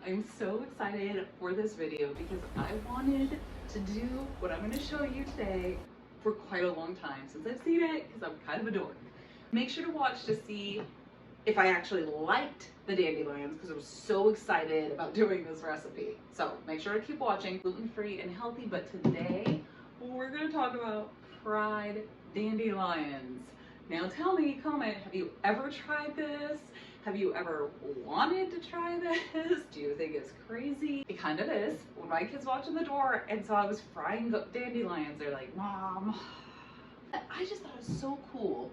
I'm so excited for this video because I wanted to do what I'm going to show you today for quite a long time since I've seen it because I'm kind of a dork. Make sure to watch to see if I actually liked the dandelions because I was so excited about doing this recipe. So make sure to keep watching. Gluten-free and healthy, but today we're going to talk about fried dandelions. Now tell me, comment, have you ever tried this? Have you ever wanted to try this? Do you think it's crazy? It kind of is. When my kids walked in the door and saw I was frying dandelions, they're like, Mom. I just thought it was so cool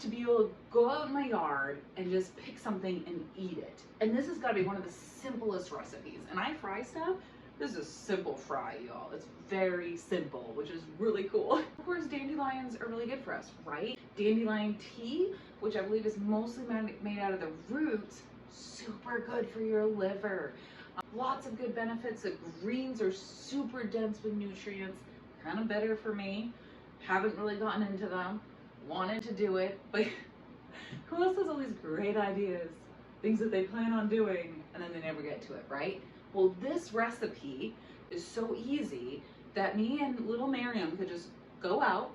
to be able to go out in my yard and just pick something and eat it. And this has got to be one of the simplest recipes. And I fry stuff. This is a simple fry, y'all. It's very simple, which is really cool. Of course, dandelions are really good for us, right? Dandelion tea, which I believe is mostly made out of the roots, super good for your liver. Lots of good benefits. The greens are super dense with nutrients, kind of better for me. Haven't really gotten into them, wanted to do it, but who else has all these great ideas, things that they plan on doing, and then they never get to it, right? Well, this recipe is so easy that me and little Miriam could just go out,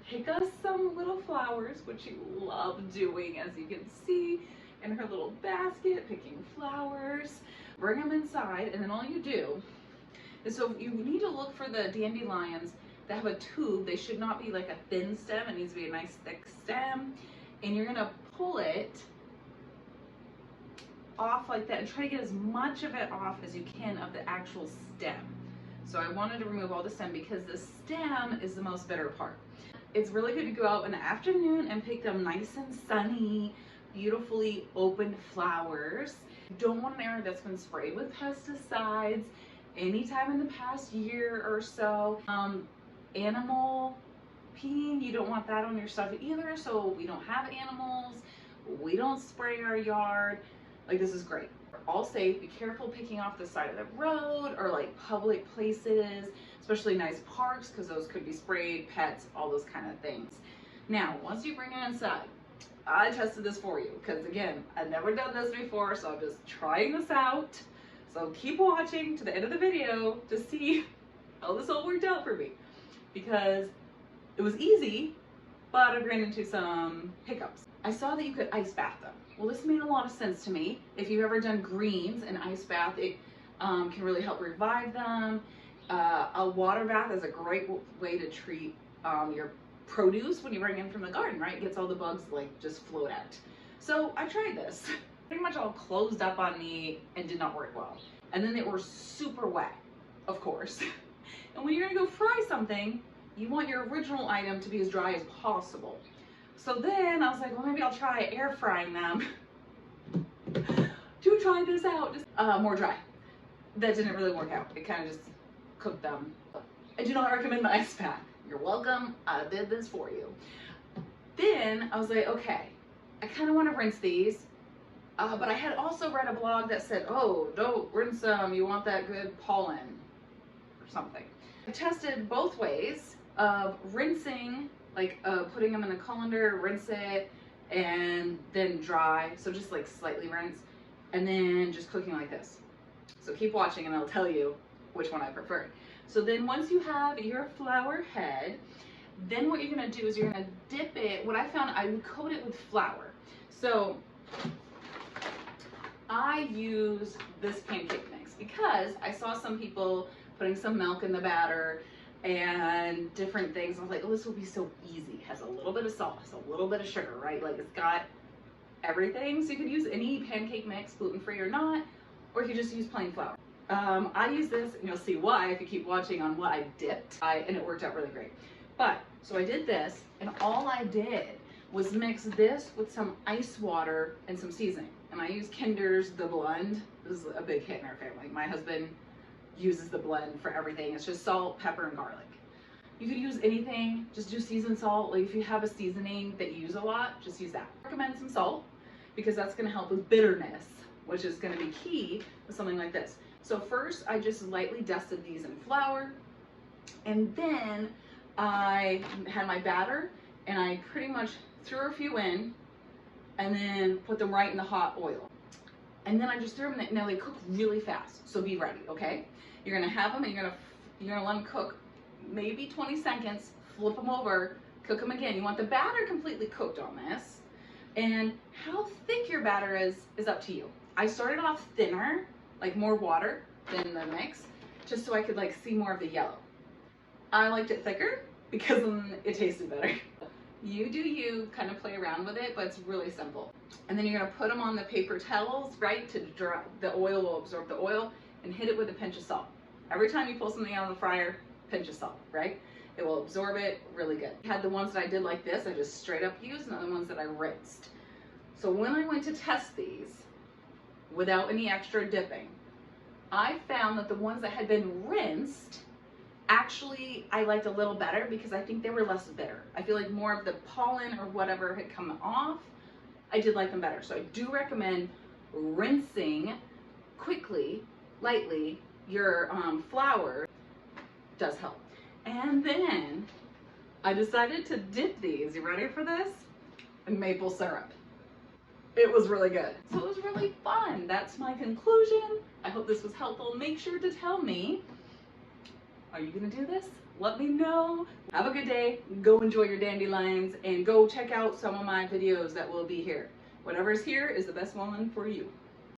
pick us some little flowers, which she loved doing, as you can see in her little basket, picking flowers, bring them inside, and then all you do is, so you need to look for the dandelions that have a tube. They should not be like a thin stem. It needs to be a nice thick stem. And you're gonna pull it off like that and try to get as much of it off as you can of the actual stem. So I wanted to remove all the stem because the stem is the most bitter part. It's really good to go out in the afternoon and pick them nice and sunny, beautifully opened flowers. You don't want an area that's been sprayed with pesticides anytime in the past year or so. Animal peeing, you don't want that on your stuff either. So we don't have animals, we don't spray our yard. Like, this is great. We're all safe. Be careful picking off the side of the road or like public places, especially nice parks, because those could be sprayed, pets, all those kind of things. Now, once you bring it inside, I tested this for you because, again, I've never done this before, so I'm just trying this out. So keep watching to the end of the video to see how this all worked out for me, because it was easy, but I ran into some hiccups. I saw that you could ice bath them. Well, this made a lot of sense to me. If you've ever done greens and ice bath, it can really help revive them. A water bath is a great way to treat your produce when you bring in from the garden, right? It gets all the bugs like just float out. So I tried this. Pretty much all closed up on me and did not work well. And then they were super wet, of course. And when you're gonna go fry something, you want your original item to be as dry as possible. So then I was like, well, maybe I'll try air frying them to try this out. Just more dry. That didn't really work out. It kind of just cooked them. I do not recommend the ice bath. You're welcome. I did this for you. Then I was like, okay, I kind of want to rinse these. But I had also read a blog that said, oh, don't rinse them. You want that good pollen or something. I tested both ways of rinsing, like putting them in a colander, rinse it, and then dry. So just like slightly rinse, and then just cooking like this. So keep watching and I'll tell you which one I preferred. So then once you have your flour head, then what you're gonna do is you're gonna dip it. What I found, I would coat it with flour. So I use this pancake mix because I saw some people putting some milk in the batter and different things. I was like, oh, this will be so easy. It has a little bit of salt, has a little bit of sugar, right? Like, it's got everything. So you could use any pancake mix, gluten-free or not, or you could just use plain flour. I use this, and you'll see why if you keep watching on what I dipped, and it worked out really great. But, so I did this, and all I did was mix this with some ice water and some seasoning. And I use Kinder's The Blend. This is a big hit in our family. My husband uses the blend for everything. It's just salt, pepper, and garlic. You could use anything, just do seasoned salt. Like if you have a seasoning that you use a lot, just use that. I recommend some salt because that's gonna help with bitterness, which is gonna be key with something like this. So first I just lightly dusted these in flour, and then I had my batter and I pretty much threw a few in and then put them right in the hot oil. And then I just threw them in. Now they cook really fast, so be ready, okay? You're gonna have them and you're gonna let them cook maybe 20 seconds, flip them over, cook them again. You want the batter completely cooked on this. And how thick your batter is up to you. I started off thinner, like more water than the mix, just so I could like see more of the yellow. I liked it thicker because then it tasted better. You do you, kind of play around with it, but it's really simple. And then you're gonna put them on the paper towels, right, to dry, the oil will absorb the oil, and hit it with a pinch of salt. Every time you pull something out of the fryer, pinch of salt, right? It will absorb it really good. I had the ones that I did like this, I just straight up used, and the ones that I rinsed. So when I went to test these, without any extra dipping, I found that the ones that had been rinsed, actually I liked a little better because I think they were less bitter. I feel like more of the pollen or whatever had come off. I did like them better. So I do recommend rinsing quickly, lightly, your flour. Does help. And then I decided to dip these, you ready for this? In maple syrup. It was really good. So it was really fun. That's my conclusion. I hope this was helpful. Make sure to tell me, are you gonna do this? Let me know. Have a good day. Go enjoy your dandelions and go check out some of my videos that will be here. Whatever's here is the best one for you.